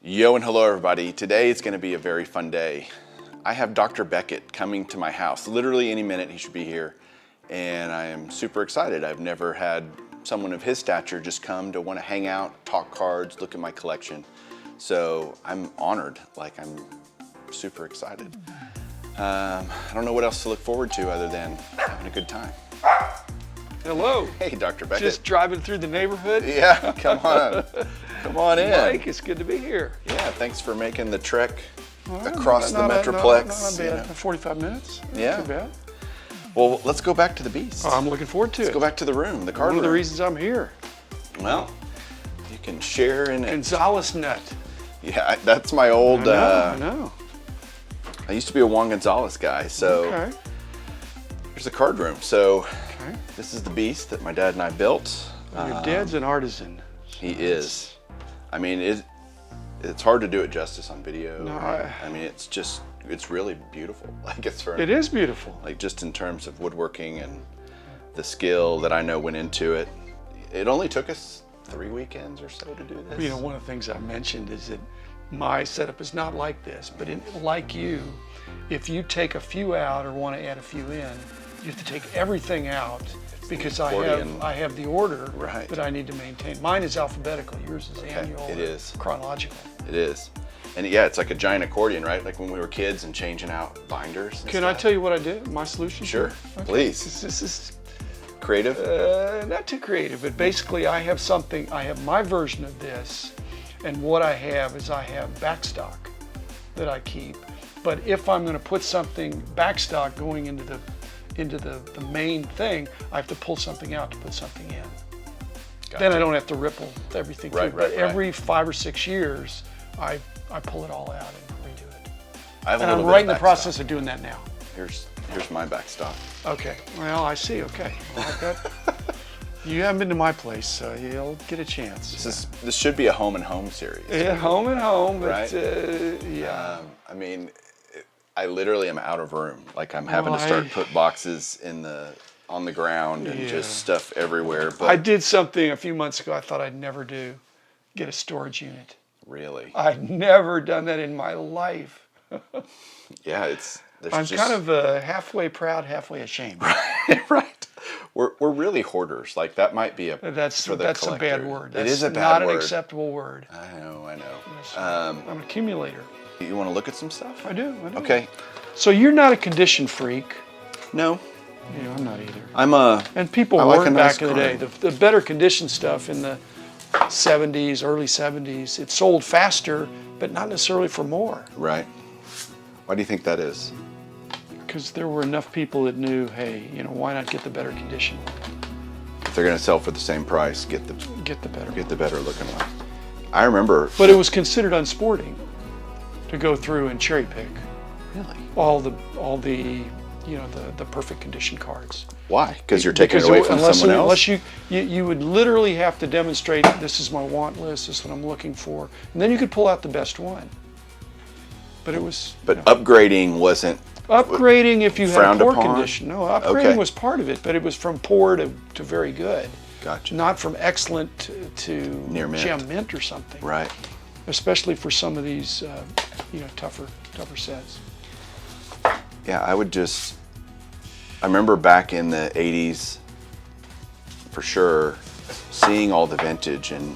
Yo and hello everybody. Today is going to be a very fun day. I have Dr. Beckett coming to my house. Literally any minute he should be here. And I am super excited. I've never had someone of his stature just come to want to hang out, talk cards, look at my collection. So I'm honored, like I'm super excited. I don't know what else to look forward to other than having a good time. Hello. Hey, Dr. Beckett. Just driving through the neighborhood? Yeah, come on. Come on in. Mike, it's good to be here. Yeah, thanks for making the trek across the Metroplex. Not bad. 45 minutes. Yeah. Not too bad. Well, let's go back to the beast. I'm looking forward to it. Let's go back to the room, the card One of room. the reasons I'm here. Well, you can share in it. Gonzalez nut. Yeah, that's my old. I know. I used to be a Juan Gonzalez guy, so Okay. here's the card room. So Okay. this is the beast that my dad and I built. Your dad's an artisan. He is. I mean, it's hard to do it justice on video. No, I mean, it's really beautiful. Like It is beautiful. Like just in terms of woodworking and the skill that I know went into it. It only took us 3 weekends or so to do this. You know, one of the things I mentioned is that my setup is not like this, but like you, if you take a few out or want to add a few in, you have to take everything out because I have the order Right. that I need to maintain. Mine is alphabetical, yours is annual. It is. Chronological. It is. And yeah, it's like a giant accordion, right? Like when we were kids and changing out binders. Can I tell you what I did? My solution? Sure, Okay. please. This is Creative? not too creative, but basically I have my version of this, and what I have is I have backstock that I keep. But if I'm going to put something backstock going into the main thing, I have to pull something out to put something in. Gotcha. Then I don't have to ripple everything Right, through. right, But every 5 or 6 years, I pull it all out and redo it. I have a And little I'm bit right of in the backstock. process of doing that now. Here's my backstop. Okay. Well, I see. Okay. Well, you haven't been to my place, so you'll get a chance. This should be a home and home series. Yeah, home and home. But, Right? yeah. I mean, I literally am out of room. Like I'm having to start put boxes on the ground and just stuff everywhere. But I did something a few months ago I thought I'd never do. Get a storage unit. really, I've never done that in my life. yeah, I'm kind of halfway proud, halfway ashamed. right. We're really hoarders. Like that might be That's for the a collector. bad word. That's It is a bad not word. an acceptable word. I know. I'm an accumulator. You want to look at some stuff? I do. Okay. So you're not a condition freak. No, Yeah, I'm not either. I'm a. And people I like weren't a nice back in the day. card. The better conditioned stuff in the 70s, early 70s, it sold faster, but not necessarily for more. Right. Why do you think that is? Because there were enough people that knew, hey, why not get the better condition? If they're going to sell for the same price, get the better. looking one. I remember. But it was considered unsporting to go through and cherry pick Really? all the the perfect condition cards. Why? Because you're taking it away from someone else? Unless you would literally have to demonstrate, this is my want list, this is what I'm looking for, and then you could pull out the best one. But it was. But upgrading wasn't. Upgrading if you had frowned poor upon? condition. No, upgrading Okay. was part of it, but it was from poor to very good. Gotcha. Not from excellent to Near mint. gem mint or something. Right. Especially for some of these, tougher sets. Yeah, I remember back in the 80s, for sure, seeing all the vintage, and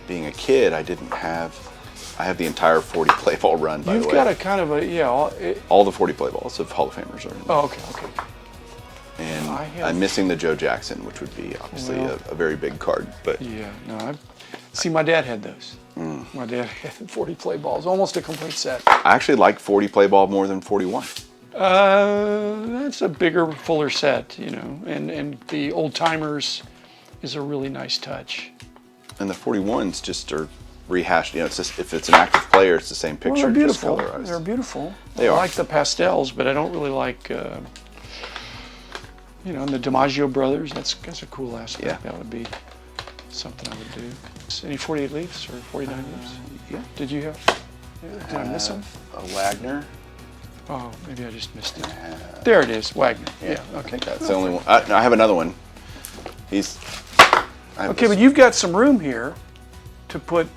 being a kid, I have the entire 40 play ball run, by the way. You've got a kind of All the 40 play balls of Hall of Famers are in there. oh, okay. And I I'm missing the Joe Jackson, which would be obviously a very big card. But Yeah, no, see, my dad had those. My dad had 40 play balls, almost a complete set. I actually like 40 play ball more than 41. That's a bigger, fuller set, and the old timers is a really nice touch. And the 41s just are rehashed. It's just, if it's an active player, it's the same picture, Well, they're just beautiful. colorized. They're beautiful. They I are. like the pastels, but I don't really like, and the DiMaggio brothers. That's a cool aspect. Yeah. That would be something I would do. Any 48 leaves or 49 leaves? Yeah. Did you have? Did I miss them? A Wagner. Oh, maybe I just missed it. There it is, Wagner. Yeah. I Okay. think that's the only one. I have another one. I have Okay, this- but you've got some room here to put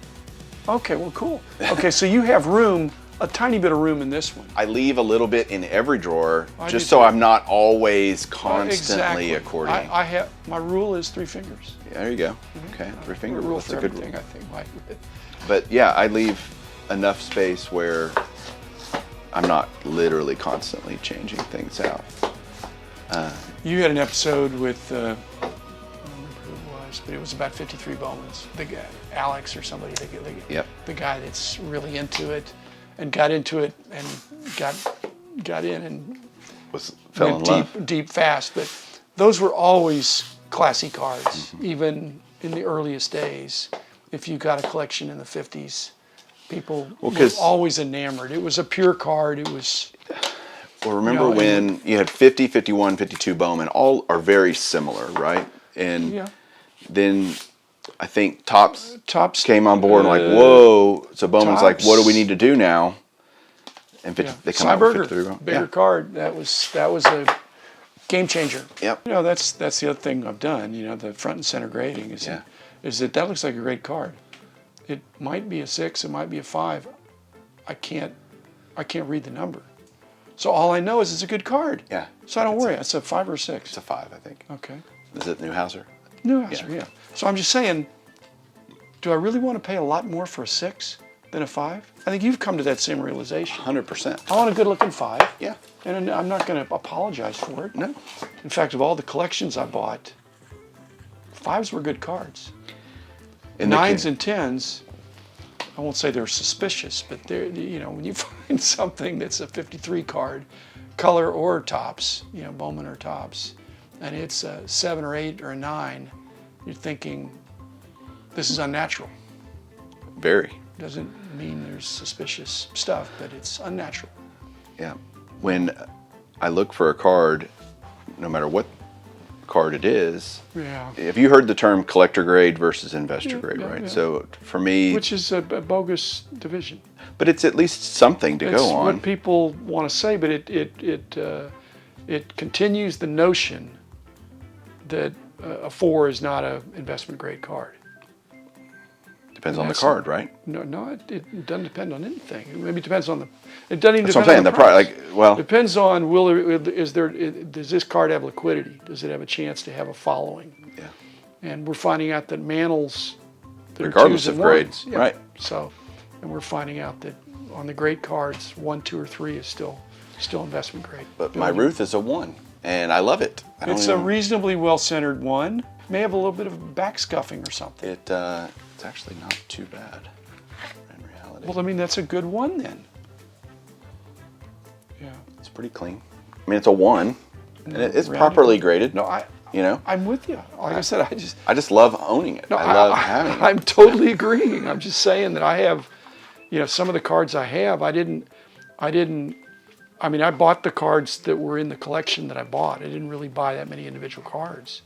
Okay, well, cool. Okay, so you have room, a tiny bit of room in this one. I leave a little bit in every drawer I just do so too. I'm not always constantly Exactly. accordioning. I have, my rule is 3 fingers. Yeah, there you go. Okay, 3-finger rule. Rule That's for a good everything, rule. I think. Mike. But yeah, I leave enough space where I'm not literally constantly changing things out. You had an episode with, I don't remember who it was, but it was about 53 Bowmans. The guy, Alex or somebody, Yep. the guy that's really into it and got into it and got in and Fell in went love. deep fast. But those were always classy cards, even in the earliest days. If you got a collection in the 50s, people were 'cause- always enamored. It was a pure card. It was... Well, remember You know, when you had 50, 51, 52 Bowman, all are very similar, right? And Yeah. then I think Topps Topps came on board and like, whoa. So Bowman's like, Topps. what do we need to do now? And Yeah. they come out with Cyberger, 53 Bowman. bigger Yeah. card. That was a game changer. Yep. You know, that's the other thing I've done. You know, the front and center grading is Yeah. that looks like a great card. It might be a 6, it might be a 5. I can't read the number. So all I know is it's a good card. Yeah. So I don't worry. It's a 5 or a 6. It's a 5, I think. Okay. Is it Newhouser? Newhouser, yeah. So I'm just saying, do I really want to pay a lot more for a 6 than a 5? I think you've come to that same realization. 100%. I want a good-looking 5. Yeah. And I'm not going to apologize for it. No. In fact, of all the collections I bought, 5s were good cards. And the 9s kid- and 10s, I won't say they're suspicious, but they're, you know, when you find something that's a 53 card, color or tops, you know, Bowman or tops, and it's a 7 or 8 or a 9, you're thinking, this is unnatural. Very. Doesn't mean there's suspicious stuff, but it's unnatural. Yeah. When I look for a card, no matter what card it is, Yeah. have you heard the term collector grade versus investor grade, yeah, right? yeah. So for me, Which is a bogus division. but it's at least something to It's go on. what people want to say, but it continues the notion that a 4 is not an investment grade card. Depends on the that's- card, right? No, it doesn't depend on anything. It maybe depends on the. It doesn't even That's what depend I'm saying. on the price. Well, Depends on does this card have liquidity? Does it have a chance to have a following? yeah. And we're finding out that Mantl's, they're Regardless 2s of and grades, 1s. Yeah. right. So, and we're finding out that on the great cards, 1, 2, or 3 is still investment grade. But my Ruth is a 1, and I love it. It's a reasonably well-centered one. May have a little bit of back scuffing or something. It's actually not too bad in reality. Well, I mean, that's a good one then. Yeah. It's pretty clean. I mean, it's a 1, and it's rounded. properly graded. No, you know, I'm with you. Like I said, I just love owning it. I love having it. I'm totally agreeing. I'm just saying that I have, you know, some of the cards I have, I mean, I bought the cards that were in the collection that I bought. I didn't really buy that many individual cards.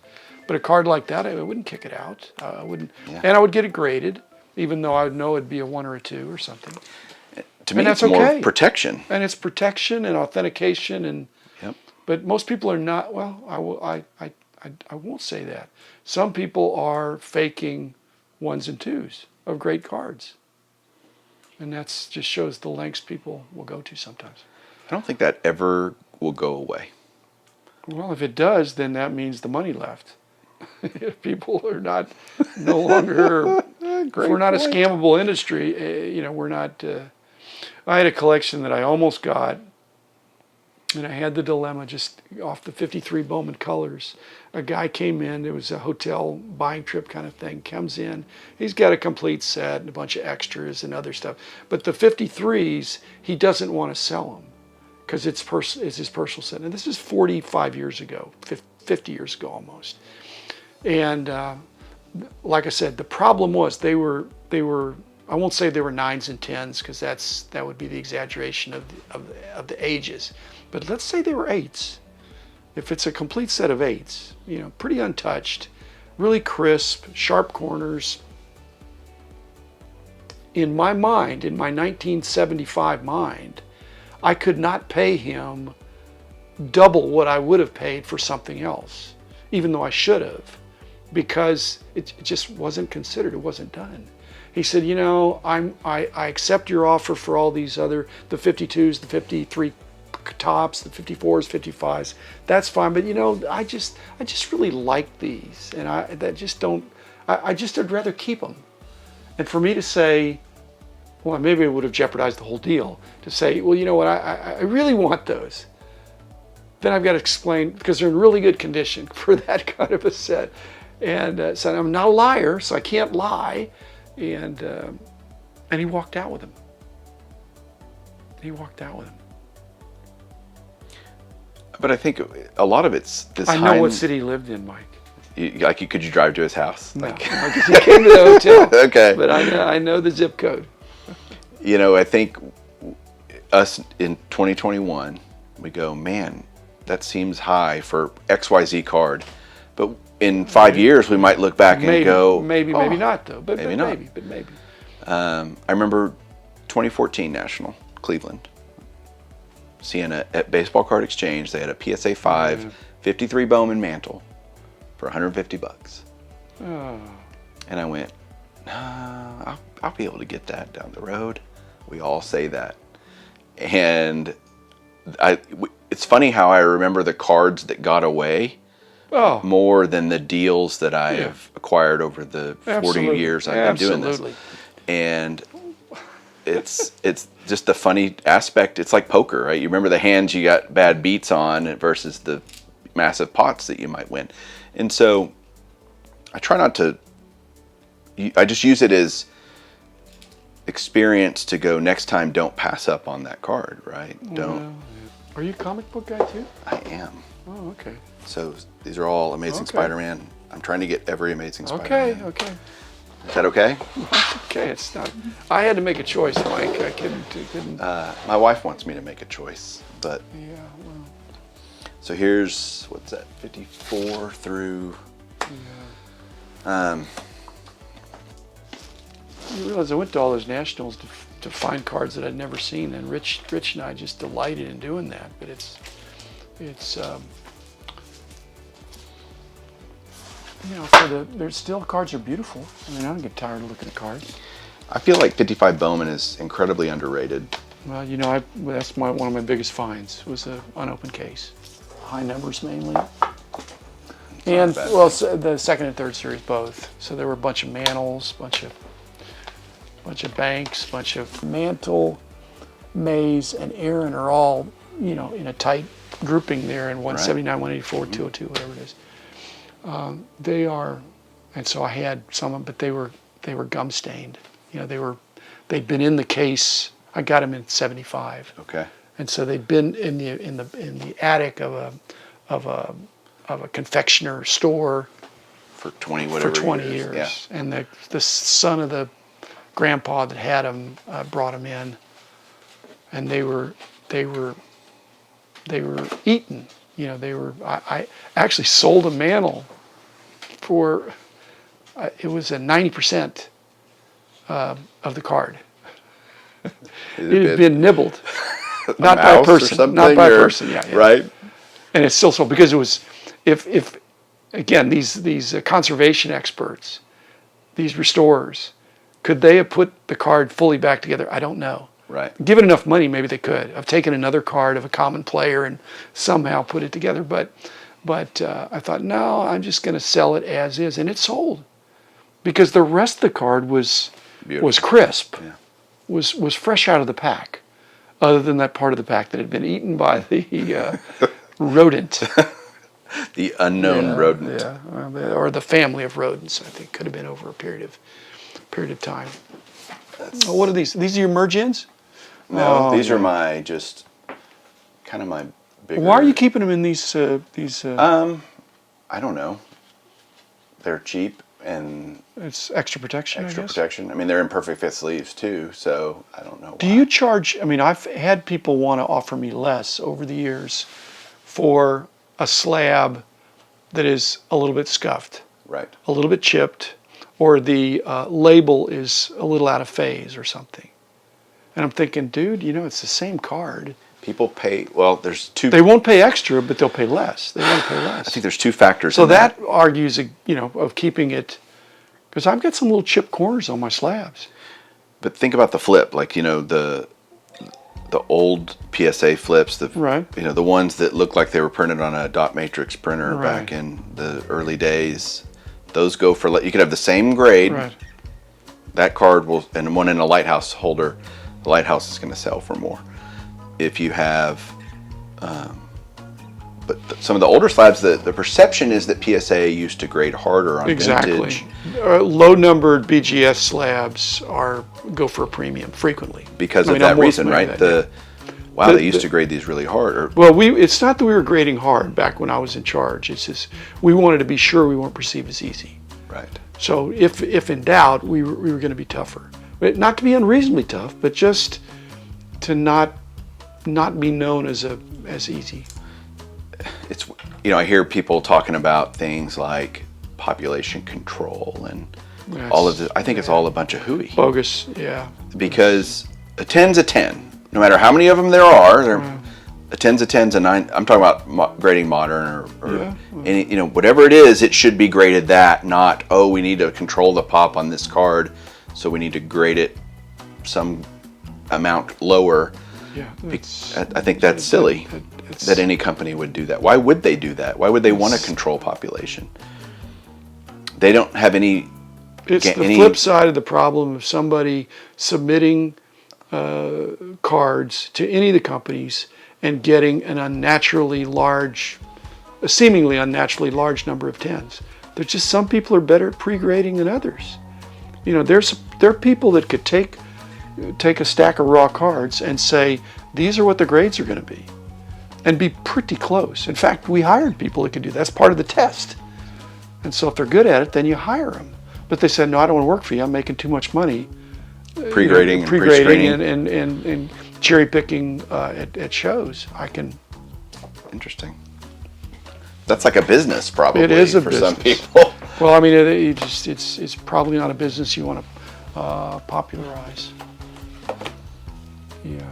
But a card like that, I wouldn't kick it out. I wouldn't, Yeah. and I would get it graded, even though I would know it'd be a 1 or a 2 or something. To me, and it's that's more okay. protection. And it's protection and authentication, and Yep. but most people are not. Well, I won't say that. Some people are faking 1s and 2s of great cards, and that's just shows the lengths people will go to sometimes. I don't think that ever will go away. Well, if it does, then that means the money left. If people are no longer, if we're not a scammable industry, you know, we're not. I had a collection that I almost got, and I had the dilemma just off the 53 Bowman colors. A guy came in, it was a hotel buying trip kind of thing, comes in, he's got a complete set and a bunch of extras and other stuff. But the 53s, he doesn't want to sell them because it's his personal set. And this is 45 years ago, 50 years ago almost. And like I said, the problem was they were. I won't say they were 9s and 10s because that would be the exaggeration of the ages. But let's say they were 8s. If it's a complete set of 8s, you know, pretty untouched, really crisp, sharp corners. In my mind, in my 1975 mind, I could not pay him double what I would have paid for something else, even though I should have, because it just wasn't considered, it wasn't done. He said, you know, I accept your offer for all these other, the 52s, the 53 tops, the 54s, 55s. That's fine, but you know, I just really like these, and I just would rather keep them. And for me to say, well, maybe it would have jeopardized the whole deal. To say, well, you know what, I really want those. Then I've got to explain, because they're in really good condition for that kind of a set. And so I'm not a liar, so I can't lie. And he walked out with them. He walked out with them. But I think a lot of it's this. I know what city he lived in, Mike. Could you drive to his house? No, he came to the hotel. Okay. But I know the zip code. You know, I think us in 2021, we go, man, that seems high for XYZ card. But in 5 years, we might look back and go, maybe not though. But maybe not. Maybe. I remember 2014 National, Cleveland. Seeing at Baseball Card Exchange, they had a PSA 5 53 Bowman mantle for $150. Oh. And I went, nah, I'll be able to get that down the road. We all say that. And it's funny how I remember the cards that got away more than the deals that I have acquired over the 40 years I've been doing this. And it's just the funny aspect. It's like poker, right? You remember the hands you got bad beats on versus the massive pots that you might win. And so I try not to, I just use it as experience to go next time, don't pass up on that card, right? Don't. Are you a comic book guy too? I am. Oh, okay. So these are all Amazing Spider-Man. I'm trying to get every Amazing Spider-Man. Okay. Is that okay? Okay, it's not. I had to make a choice, Mike. I couldn't. My wife wants me to make a choice, but. Yeah, well. So here's, what's that, 54 through. Yeah. You realize I went to all those nationals to find cards that I'd never seen, and Rich and I just delighted in doing that. But it's you know, there's still cards are beautiful. I mean, I don't get tired of looking at cards. I feel like 55 Bowman is incredibly underrated. Well, you know, that's one of my biggest finds was an unopened case, high numbers mainly, and well, the second and third series both. So there were a bunch of mantles, bunch of banks, bunch of mantle, Mays, and Aaron are all, you know, in a tight grouping there in 179, 184, 202, whatever it is. They are, and so I had some of them, but they were gum stained. You know, they'd been in the case. I got them in '75. Okay. And so they'd been in the attic of a confectioner store for 20 years. Yeah. And the son of the grandpa that had them brought them in, and they were eaten. You know, I actually sold a mantle for, it was a 90% of the card. It had been nibbled. Not by a person. Not by a person, yeah. Right. And it's still sold because it was, if again, these conservation experts, these restorers, could they have put the card fully back together? I don't know. Right. Given enough money, maybe they could. I've taken another card of a common player and somehow put it together, but I thought, no, I'm just going to sell it as is, and it sold because the rest of the card was crisp, was fresh out of the pack, other than that part of the pack that had been eaten by the rodent, the unknown rodent, or the family of rodents. I think could have been over a period of time. What are these? These are your merge-ins? No, these are my kind of my bigger. Why are you keeping them in these? I don't know. They're cheap and it's extra protection. Extra protection. I mean, they're in perfect fit sleeves too, so I don't know. Do you charge? I mean, I've had people want to offer me less over the years for a slab that is a little bit scuffed, right? A little bit chipped, or the label is a little out of phase or something. And I'm thinking, dude, you know, it's the same card. People pay, well, there's two. They won't pay extra, but they'll pay less. They won't pay less. I think there's two factors. So that argues, you know, of keeping it Because I've got some little chip corners on my slabs. But think about the flip, like, the old PSA flips, Right. the ones that look like they were printed on a dot matrix printer Right. back in the early days. Those go for, you could have the same grade. Right. That card will, and one in a lighthouse holder, the lighthouse is going to sell for more. If you have, but some of the older slabs, the perception is that PSA used to grade harder on vintage. Low-numbered BGS slabs go for a premium frequently. Because of that I'm more reason, familiar right? with that, They used to grade these really hard. Well, it's not that we were grading hard back when I was in charge. It's just we wanted to be sure we weren't perceived as easy. Right. So if in doubt, we were going to be tougher. But not to be unreasonably tough, but just to not be known as easy. It's, I hear people talking about things like population control and all of this. I think it's all a bunch of hooey. Bogus, yeah. Because a 10's a 10. No matter how many of them there are, a 10's a 10's a 9. I'm talking about grading modern or any, whatever it is, it should be graded that, not, we need to control the pop on this card, so we need to grade it some amount lower. Yeah, I think that's silly that any company would do that. Why would they do that? Why would they want to control population? They don't have any. It's the flip side of the problem of somebody submitting cards to any of the companies and getting a seemingly unnaturally large number of 10s. There's just some people are better at pre-grading than others. There are people that could take a stack of raw cards and say, these are what the grades are going to be, and be pretty close. In fact, we hired people that could do that. That's part of the test. And so if they're good at it, then you hire them. But they said, no, I don't want to work for you. I'm making too much money. Pre-grading and pre-screening. And cherry picking at shows. Interesting. That's like a business, probably. It is a for business. some people. Well, I mean, it's probably not a business you want to popularize. Yeah.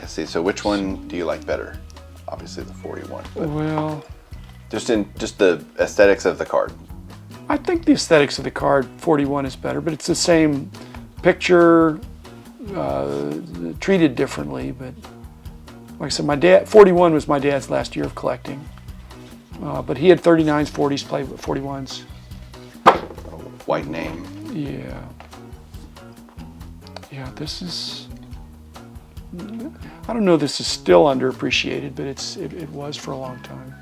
See, so which one do you like better? Obviously the 41. But Well, just the aesthetics of the card. I think the aesthetics of the card 41 is better, but it's the same picture, treated differently. But like I said, 41 was my dad's last year of collecting. But he had 39s, 40s, played with 41s. White name. Yeah. Yeah, this is, I don't know if this is still underappreciated, but it was for a long time.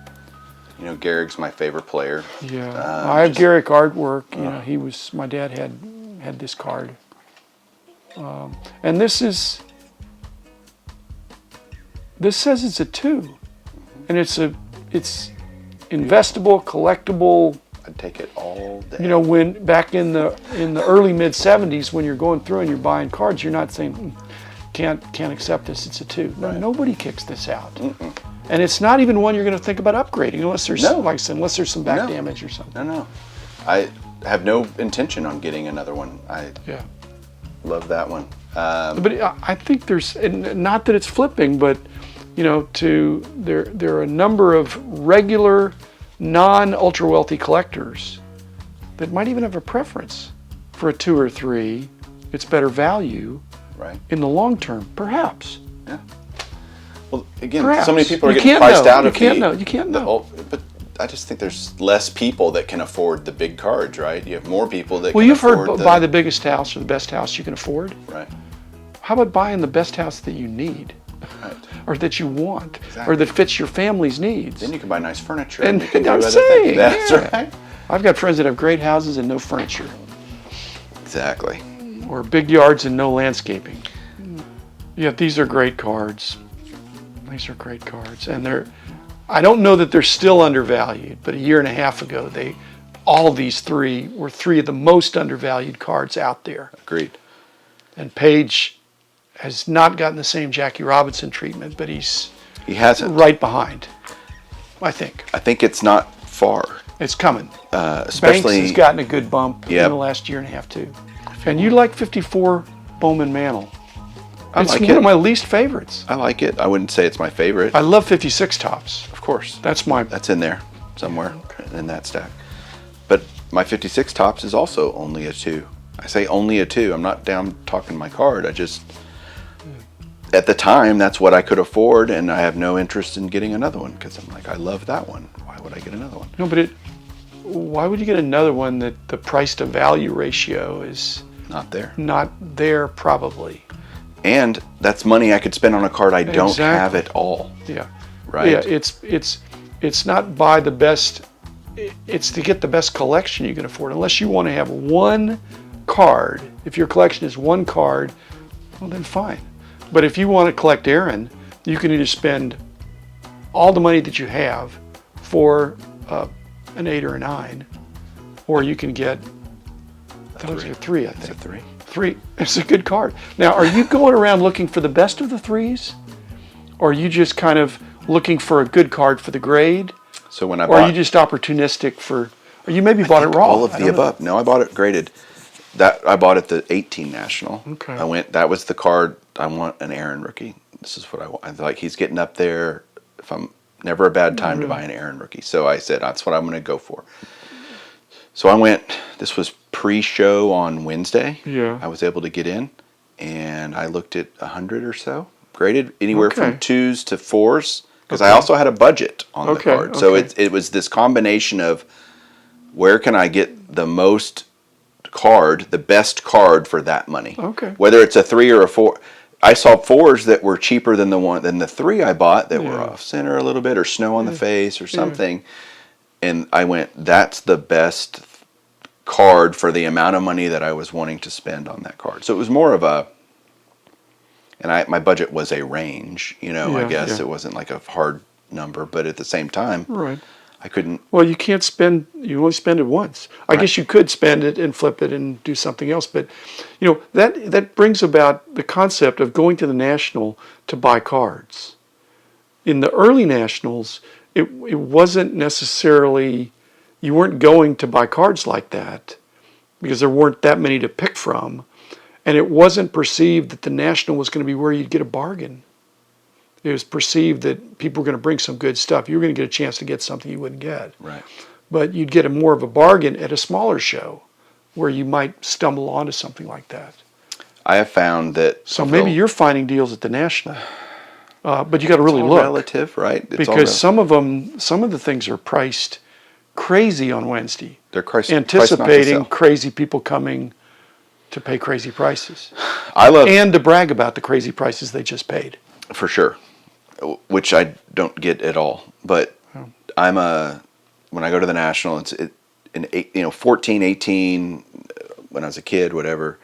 Gehrig's my favorite player. Yeah, I have Gehrig artwork. My dad had this card. And this says it's a 2. And it's investable, collectible. I'd take it all day. When back in the early mid 70s, when you're going through and you're buying cards, you're not saying can't accept this. It's a 2. No, nobody kicks this out. Mm-mm. And it's not even one you're going to think about upgrading unless there's unless there's some back damage or something. No. I have no intention on getting another one. I love that one. But I think there's, and not that it's flipping, but there are a number of regular non-ultra wealthy collectors that might even have a preference for a 2 or 3. It's better value in the long term, perhaps. Yeah. Well, again, perhaps. So many people are getting priced out of You can't know. But I just think there's less people that can afford the big cards, right? You have more people that Well, can you've afford heard buy the biggest house or the best house you can afford. Right. How about buying the best house that you need? Right. Or that you want, or that fits your family's needs. Then you can buy nice furniture. And you can do I'm other saying, things. That's right. I've got friends that have great houses and no furniture. Exactly. Or big yards and no landscaping. Yeah, these are great cards. These are great cards, and I don't know that they're still undervalued, but a year and a half ago, all these 3 were 3 of the most undervalued cards out there. Agreed. And Page has not gotten the same Jackie Robinson treatment, but he hasn't. Right behind, I think. I think it's not far. It's coming. Especially Banks has gotten a good bump in the last year and a half too. And you like 54 Bowman Mantle. It's one of my least favorites. I like it. I wouldn't say it's my favorite. I love 56 tops. Of course. That's in there somewhere in that stack. But my 56 tops is also only a 2. I say only a 2. I'm not down talking my card. I just, at the time, that's what I could afford, and I have no interest in getting another one because I'm like, I love that one. Why would I get another one? No, but why would you get another one that the price to value ratio is not there probably? And that's money I could spend on a card I don't have at all. Yeah. Right. Yeah, it's not buy the best. It's to get the best collection you can afford. Unless you want to have one card, if your collection is one card, well then fine. But if you want to collect Aaron, you can either spend all the money that you have for an 8 or a 9, or you can get a 3. I think. It's a 3. 3. It's a good card. Now, are you going around looking for the best of the 3s, or are you just kind of looking for a good card for the grade? So when I or bought, are you just opportunistic for? Or you maybe bought it raw. All of the above. No, I bought it graded. That I bought at the 18 National. Okay. That was the card. I want an Aaron rookie. This is what I want. I feel like he's getting up there. If I'm never a bad time to buy an Aaron rookie. So I said that's what I'm going to go for. So I went. This was pre-show on Wednesday. Yeah. I was able to get in, and I looked at 100 or so, graded anywhere from 2s to 4s, because I also had a budget on the card. So it was this combination of where can I get the most card, the best card for that money. Okay. Whether it's a 3 or a 4. I saw 4s that were cheaper than the 3 I bought that were off center a little bit, or snow on the face or something. And I went, that's the best card for the amount of money that I was wanting to spend on that card. So it was more of a, and my budget was a range, I guess. It wasn't like a hard number, but at the same time, I couldn't. Well, you can't spend, you only spend it once. I guess you could spend it and flip it and do something else, but that brings about the concept of going to the National to buy cards. In the early Nationals, it wasn't necessarily, you weren't going to buy cards like that because there weren't that many to pick from, and it wasn't perceived that the National was going to be where you'd get a bargain. It was perceived that people were going to bring some good stuff. You were going to get a chance to get something you wouldn't get. Right. But you'd get more of a bargain at a smaller show where you might stumble onto something like that. I have found that. So maybe you're finding deals at the National. But you got to really look. Relative, right? Because some of the things are priced crazy on Wednesday. They're priced anticipating crazy people coming to pay crazy prices. I and to brag about the crazy prices they just paid. For sure, which I don't get at all. But when I go to the National, it's in 14, 18, when I was a kid, whatever.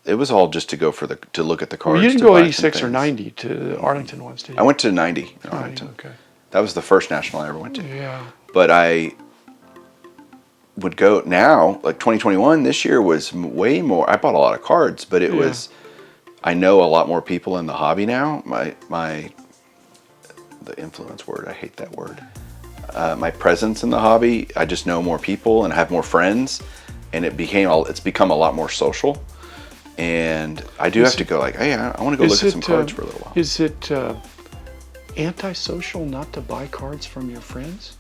It was all just to go to look at the cards. Well, you didn't go 86 or 90 to the Arlington ones, did you? I went to 90 in Arlington. Okay. That was the first National I ever went to. Yeah. But I would go now, like 2021, this year was way more. I bought a lot of cards, but it was, I know a lot more people in the hobby now. The influence word, I hate that word. My presence in the hobby, I just know more people and have more friends, and it's become a lot more social. And I do have to go like, hey, I want to go look at some cards for a little while. Is it antisocial not to buy cards from your friends?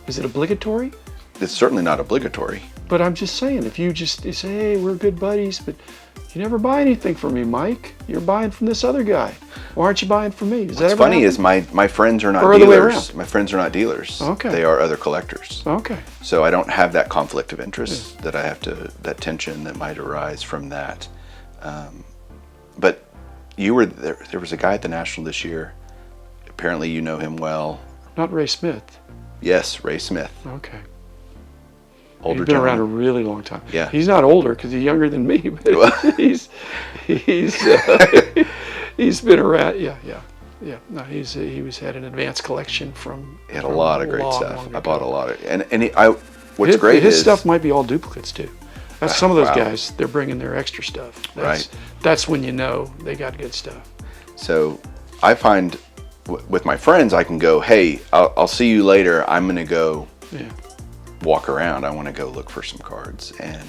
Is it obligatory? It's certainly not obligatory. But I'm just saying, if you say, hey, we're good buddies, but you never buy anything from me, Mike. You're buying from this other guy. Why aren't you buying from me? What's funny is my friends are not dealers. Other way around. My friends are not dealers. Okay. They are other collectors. Okay. So I don't have that conflict of interest that I have that tension that might arise from that. But you were there. There was a guy at the National this year. Apparently, you know him well. Not Ray Smith. Yes, Ray Smith. Okay. Older He's been gentleman. around a really long time. Yeah. He's not older because he's younger than me, but he's been around. Yeah. No, he had an advanced collection from. He had a lot of great stuff. I bought a lot of, what's his, great his is stuff might be all duplicates too. That's some of those guys. They're bringing their extra stuff. That's when you know they got good stuff. So I find with my friends, I can go, hey, I'll see you later. I'm going to go walk around. I want to go look for some cards. And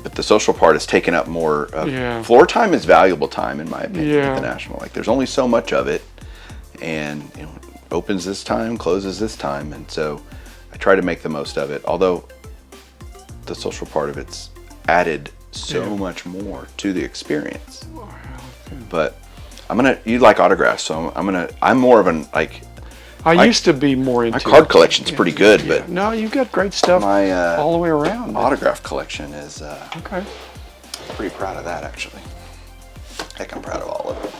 but the social part is taking up more of, floor time is valuable time in my opinion at the National. Like there's only so much of it, and opens this time, closes this time. And so I try to make the most of it, although the social part of it's added so much more to the experience. But you like autographs, so I'm more of an, like, I used to be more into my card collection's pretty good, but no, you've got great stuff all the way around. Autograph collection is okay. pretty proud of that, actually. Heck, I'm proud of all of it.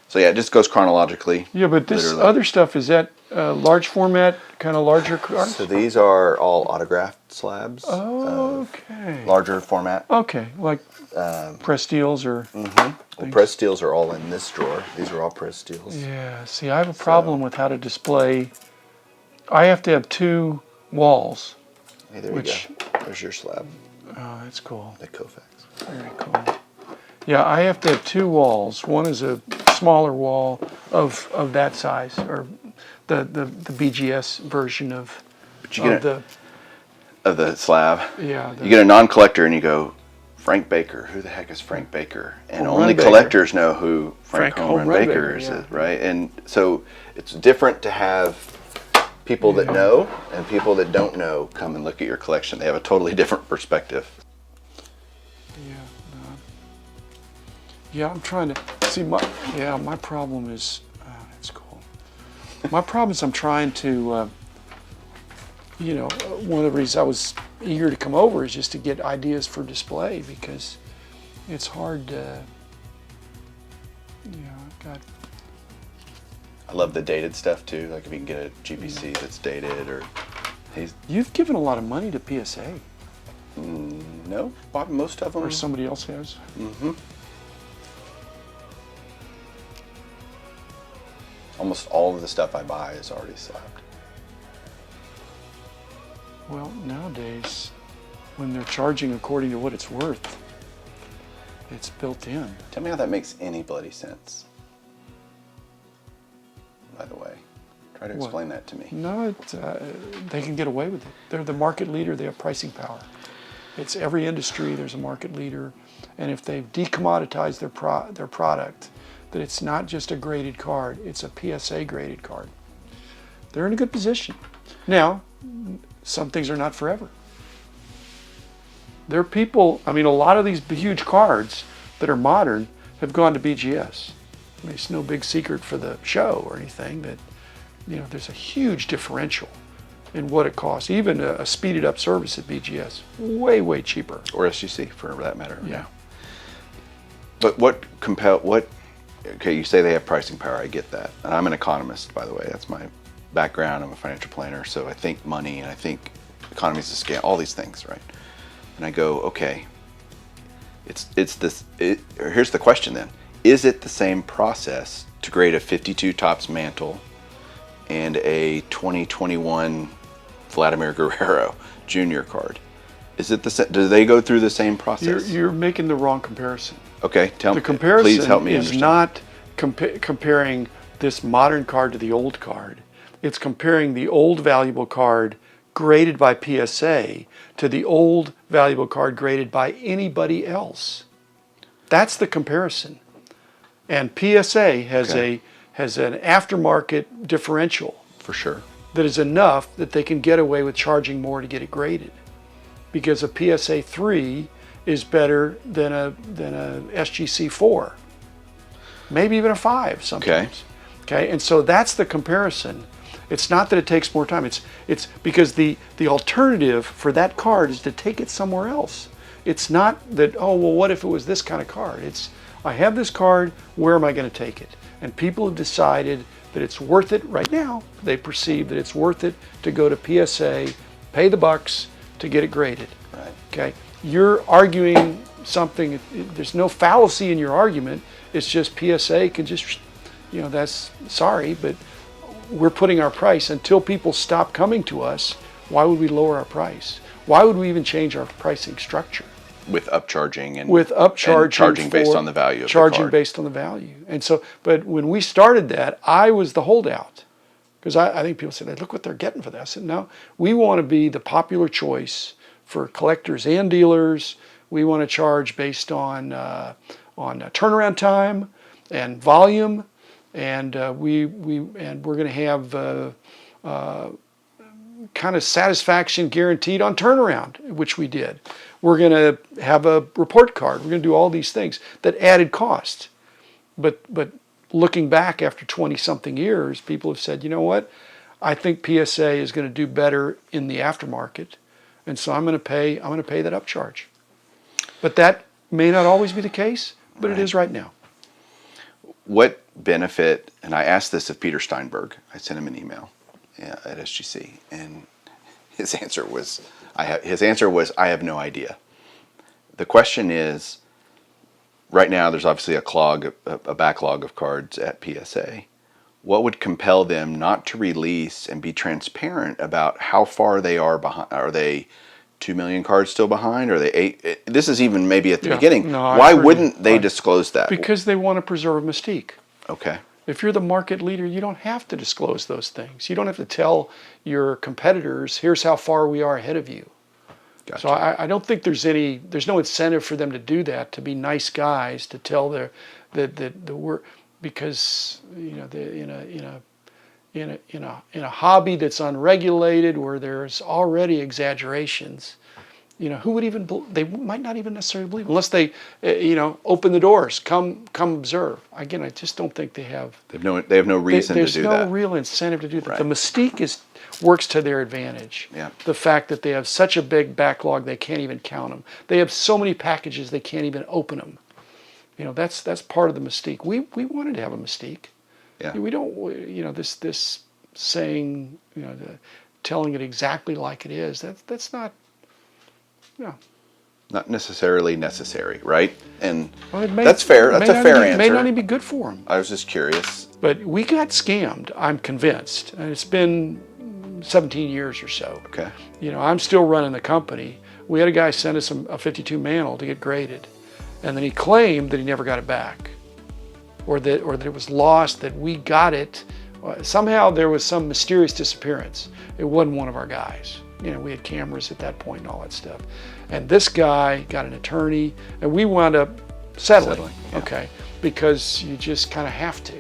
So yeah, it just goes chronologically. Yeah, but this other stuff, is that large format, kind of larger cards? So these are all autographed slabs. Okay. Larger format. Okay, like press steels or... Well, press steels are all in this drawer. These are all press steels. Yeah, see, I have a problem with how to display. I have to have 2 walls. Hey, there you go. There's your slab. Oh, that's cool. The Koufax. Very cool. Yeah, I have to have 2 walls. One is a smaller wall of that size, or the BGS version of the slab. Yeah. You get a non-collector and you go, Frank Baker. Who the heck is Frank Baker? And Home only Run Baker. collectors know who Frank Home Home Run Run Baker, Baker is, yeah. right? And so it's different to have people that know and people that don't know come and look at your collection. They have a totally different perspective. Yeah, I'm trying to see my problem is that's cool. My problem is I'm trying to one of the reasons I was eager to come over is just to get ideas for display, because it's hard to God. I love the dated stuff too. Like if you can get a GPC that's dated, or You've given a lot of money to PSA. No, most of them. Or somebody else has. Almost all of the stuff I buy is already slabbed. Well, nowadays, when they're charging according to what it's worth, it's built in. Tell me how that makes any bloody sense. By the way, try to explain that to me. No, they can get away with it. They're the market leader. They have pricing power. It's every industry. There's a market leader, and if they've decommoditized their product, that it's not just a graded card, it's a PSA graded card. They're in a good position. Now, some things are not forever. There are people, a lot of these huge cards that are modern have gone to BGS. It's no big secret for the show or anything that, there's a huge differential in what it costs. Even a speeded up service at BGS, way, way cheaper. Or SGC for that matter. Yeah. But okay, you say they have pricing power, I get that. And I'm an economist, by the way. That's my background. I'm a financial planner, so I think money and I think economies of scale, all these things, right? And I go, okay, here's the question then. Is it the same process to grade a 52 tops mantle and a 2021 Vladimir Guerrero Jr. card? Is it do they go through the same process? You're making the wrong comparison. Okay, tell me. The comparison Please help me is understand. not comparing this modern card to the old card. It's comparing the old valuable card graded by PSA to the old valuable card graded by anybody else. That's the comparison. And PSA has an aftermarket differential. For sure. That is enough that they can get away with charging more to get it graded. Because a PSA 3 is better than a SGC 4. Maybe even a 5 sometimes. Okay, and so that's the comparison. It's not that it takes more time. It's because the alternative for that card is to take it somewhere else. It's not that, oh, well, what if it was this kind of card? It's, I have this card, where am I going to take it? And people have decided that it's worth it right now. They perceive that it's worth it to go to PSA, pay the bucks to get it graded. Right. Okay, you're arguing something, there's no fallacy in your argument. It's just PSA can just, that's, sorry, but we're putting our price until people stop coming to us. Why would we lower our price? Why would we even change our pricing structure? With upcharging and charging based on the value of the charging card. based on the value. And so, but when we started that, I was the holdout, because I think people said, look what they're getting for that. I said, no, we want to be the popular choice for collectors and dealers. We want to charge based on turnaround time and volume, and we're going to have kind of satisfaction guaranteed on turnaround, which we did. We're going to have a report card. We're going to do all these things that added cost. But looking back after 20-something years, people have said, you know what? I think PSA is going to do better in the aftermarket, and so I'm going to pay that upcharge. But that may not always be the case, but it is right now. What benefit, and I asked this of Peter Steinberg, I sent him an email at SGC, and his answer was, I have no idea. The question is, right now there's obviously a backlog of cards at PSA. What would compel them not to release and be transparent about how far they are behind? Are they 2 million cards still behind? Are they 8? This is even maybe at the beginning. No, why wouldn't they disclose that? Because they want to preserve mystique. Okay. If you're the market leader, you don't have to disclose those things. You don't have to tell your competitors, here's how far we are ahead of you. Gotcha. So I don't think there's no incentive for them to do that, to be nice guys, to tell the work, because in a hobby that's unregulated, where there's already exaggerations, who would even, they might not even necessarily believe, unless they open the doors, come observe. Again, I just don't think they have no reason to do that. There's no real incentive to do that. Right. The mystique works to their advantage. Yeah. The fact that they have such a big backlog they can't even count them. They have so many packages they can't even open them. That's part of the mystique. We wanted to have a mystique. Yeah. We don't this saying, telling it exactly like it is. That's not. No. Not necessarily necessary, right? And Well, that's fair. That's a fair answer. It may not even be good for them. I was just curious. But we got scammed, I'm convinced. And it's been 17 years or so. Okay. I'm still running the company. We had a guy send us a 52 Mantle to get graded. And then he claimed that he never got it back. Or that it was lost, that we got it. Somehow there was some mysterious disappearance. It wasn't one of our guys. We had cameras at that point and all that stuff. And this guy got an attorney, and we wound up settling. Yeah. Okay, because you just kind of have to.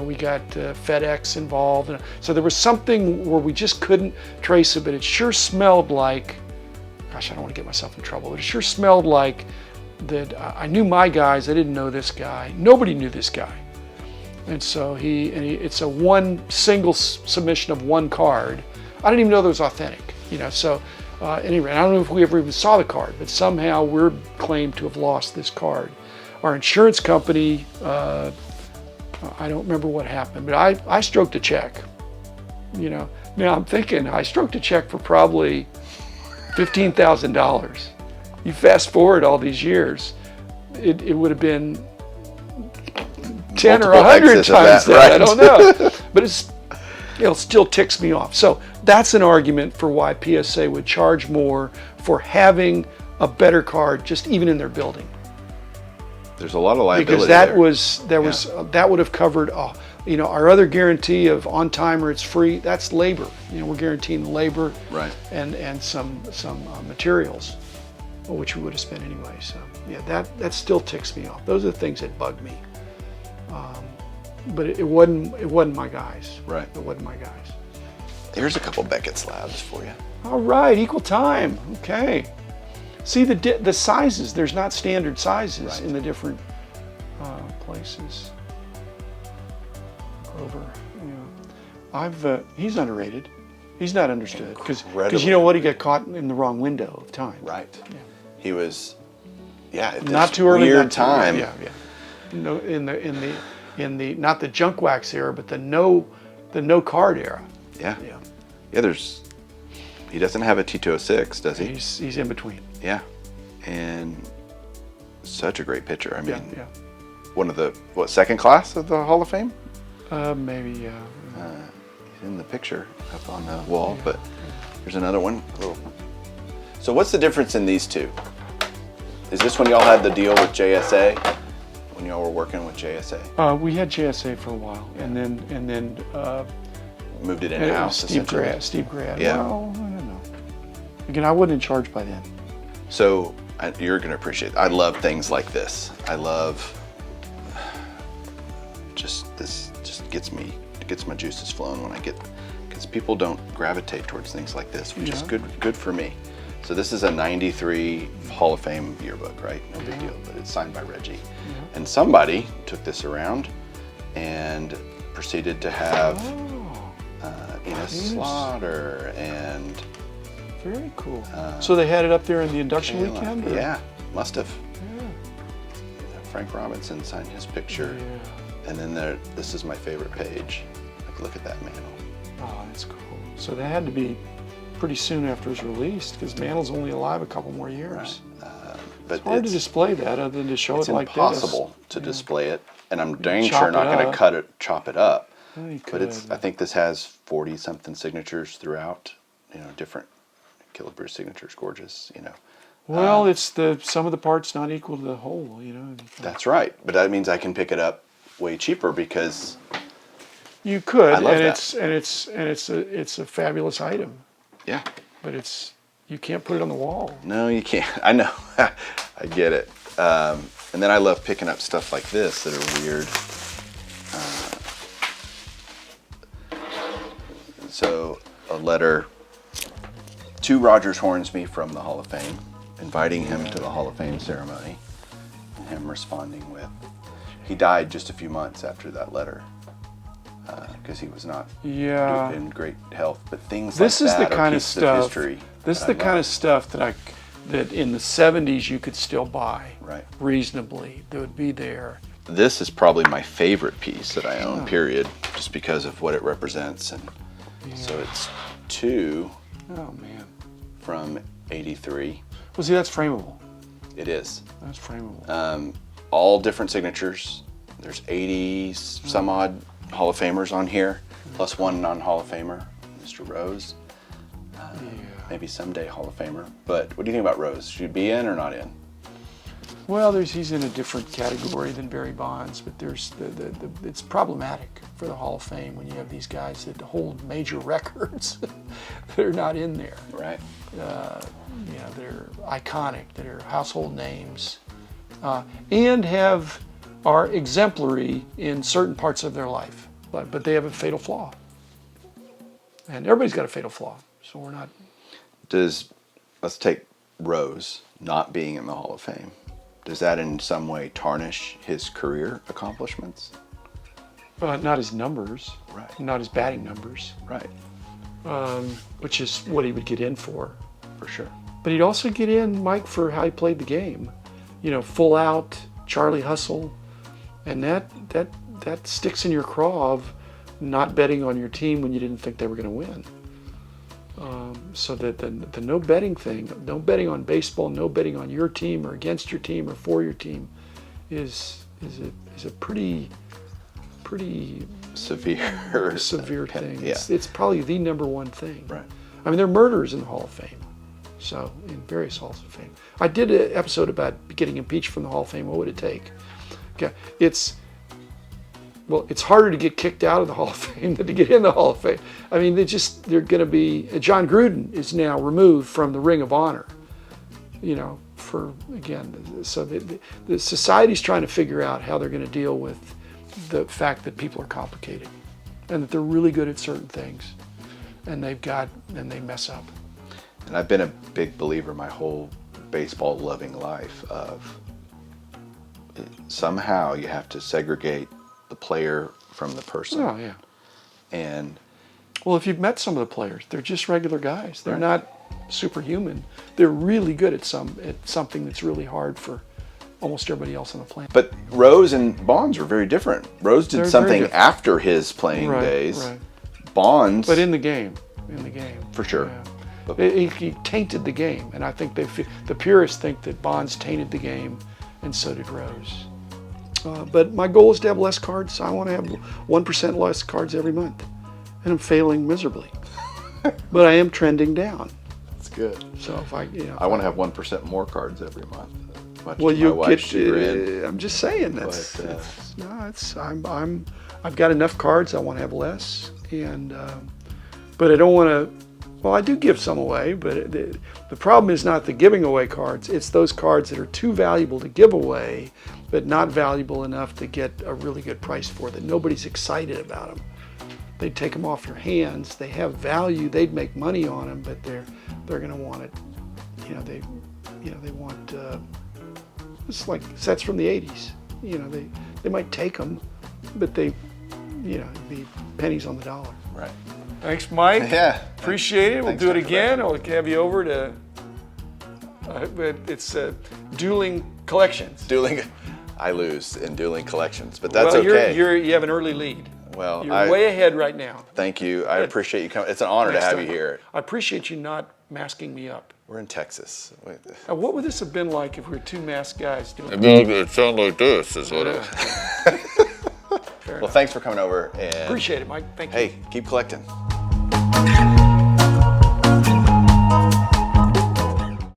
We got FedEx involved. And so there was something where we just couldn't trace it, but it sure smelled like, gosh, I don't want to get myself in trouble, but it sure smelled like that I knew my guys, I didn't know this guy. Nobody knew this guy. And so it's a one single submission of one card. I didn't even know that was authentic, so anyway, I don't know if we ever even saw the card, but somehow we're claimed to have lost this card. Our insurance company, I don't remember what happened, but I stroked a check, Now I'm thinking, I stroked a check for probably $15,000. You fast forward all these years, it would have been 10 or 100 times that, right? I don't know. But it still ticks me off. So that's an argument for why PSA would charge more for having a better card, just even in their building. There's a lot of liability because that would have covered our other guarantee of on time or it's free. That's labor. We're guaranteeing labor, right, and some materials, which we would have spent anyway. So yeah, that still ticks me off. Those are the things that bug me. But it wasn't my guys. Right. It wasn't my guys. Here's a couple Beckett slabs for you. All right, equal time. Okay. See the sizes. There's not standard sizes in the different places. Grover, he's underrated. He's not understood because you know what? He got caught in the wrong window of time. Right. Yeah. He was. Yeah. Not too early. Weird time. Yeah. No, in the not the junk wax era, but the no card era. Yeah. He doesn't have a T206, does he? He's in between. Yeah, and such a great pitcher. I mean, yeah. One of the second class of the Hall of Fame? Maybe. Yeah. He's in the picture up on the wall, but here's another one. So what's the difference in these two? Is this when y'all had the deal with JSA? When y'all were working with JSA? We had JSA for a while, and then moved it in-house. Steve Grad. Yeah. Well, I don't know. Again, I wasn't in charge by then. So you're gonna appreciate it. I love things like this. I love this. Just gets me It gets my juices flowing when I get, because people don't gravitate towards things like this, which is good for me. So this is a 93 Hall of Fame yearbook, right? No big deal, but it's signed by Reggie. And somebody took this around and proceeded to have Enos Slaughter and... Very cool. So they had it up there in the induction Kayla. weekend? Or? Yeah, must have. Yeah. Frank Robinson signed his picture. Yeah. And then this is my favorite page. Like, look at that mantle. Oh, that's cool. So that had to be pretty soon after it was released, because Mantle's only alive a couple more years. Right. But it's hard to display that other than to show it like this. It's impossible to display it, and I'm dang chop sure not it going up. to chop it up. Yeah, you But could. I think this has 40-something signatures throughout, different Killebrew signatures, gorgeous, Well, it's some of the parts not equal to the whole, That's right, but that means I can pick it up way cheaper because you could, I love and that. it's a fabulous item. Yeah. But you can't put it on the wall. No, you can't. I know. I get it. And then I love picking up stuff like this that are weird. So a letter to Rogers Hornsby from the Hall of Fame, inviting him to the Hall of Fame ceremony, and him responding with, he died just a few months after that letter because he was not in great health. But things this like is that the are kind of pieces stuff. history This is that the I kind love. of stuff that in the '70s you could still buy reasonably. That would be there. This is probably my favorite piece that I own, period, just because of what it represents. And so it's two from '83. Well, see, that's frameable. It is. That's frameable. All different signatures. There's 80 some odd Hall of Famers on here, plus one non-Hall of Famer, Mr. Rose. Maybe someday Hall of Famer. But what do you think about Rose? Should he be in or not in? Well, he's in a different category than Barry Bonds, but it's problematic for the Hall of Fame when you have these guys that hold major records that are not in there. Right. They're iconic, that are household names, and are exemplary in certain parts of their life, but they have a fatal flaw. And everybody's got a fatal flaw, so we're not. Let's take Rose not being in the Hall of Fame. Does that in some way tarnish his career accomplishments? Not his numbers, Right. not his batting numbers, Right. which is what he would get in for. For sure. But he'd also get in, Mike, for how he played the game. Full out, Charlie Hustle, and that sticks in your craw of not betting on your team when you didn't think they were going to win. So that the no betting thing, no betting on baseball, no betting on your team or against your team or for your team, is a pretty severe thing. Yeah. It's probably the number one thing. Right. I mean, there are murderers in the Hall of Fame, so in various Halls of Fame. I did an episode about getting impeached from the Hall of Fame. What would it take? Okay, it's harder to get kicked out of the Hall of Fame than to get in the Hall of Fame. I mean, they're going to be. John Gruden is now removed from the Ring of Honor. So the society's trying to figure out how they're going to deal with the fact that people are complicated, and that they're really good at certain things, and they mess up. And I've been a big believer my whole baseball loving life of somehow you have to segregate the player from the person. Oh, yeah. And well, if you've met some of the players, they're just regular guys. They're not superhuman. They're really good at something that's really hard for almost everybody else on the planet. But Rose and Bonds are very different. Rose did They're something very different. after his playing days. Right. Bonds, But in the game. for sure. Yeah. But- He tainted the game, and I think the purists think that Bonds tainted the game, and so did Rose. But my goal is to have less cards. I want to have 1% less cards every month, and I'm failing miserably. But I am trending down. That's good. So if I want to have 1% more cards every month. Much well, to my you wife's get. chagrin. I'm just saying I've got enough cards. I want to have less, and but I don't want to. Well, I do give some away, but the problem is not the giving away cards. It's those cards that are too valuable to give away, but not valuable enough to get a really good price for. That nobody's excited about them. they'd take them off your hands. They have value. They'd make money on them, but they're going to want it. They want it's like sets from the 80s. They might take them, but it'd be pennies on the dollar. Right. Thanks, Mike. Yeah. Appreciate it. We'll Thanks, do it Dr. again. I'll have you over to. It's dueling collections. I lose in dueling collections, but that's well, okay. You have an early lead. Well, you're way ahead right now. Thank you. I appreciate you coming. It's an honor to have you here. I appreciate you not masking me up. We're in Texas. Now, what would this have been like if we were two masked guys doing it? It sounded like this, is what it. Well, thanks for coming over. And appreciate it, Mike. Thank you. Hey, keep collecting.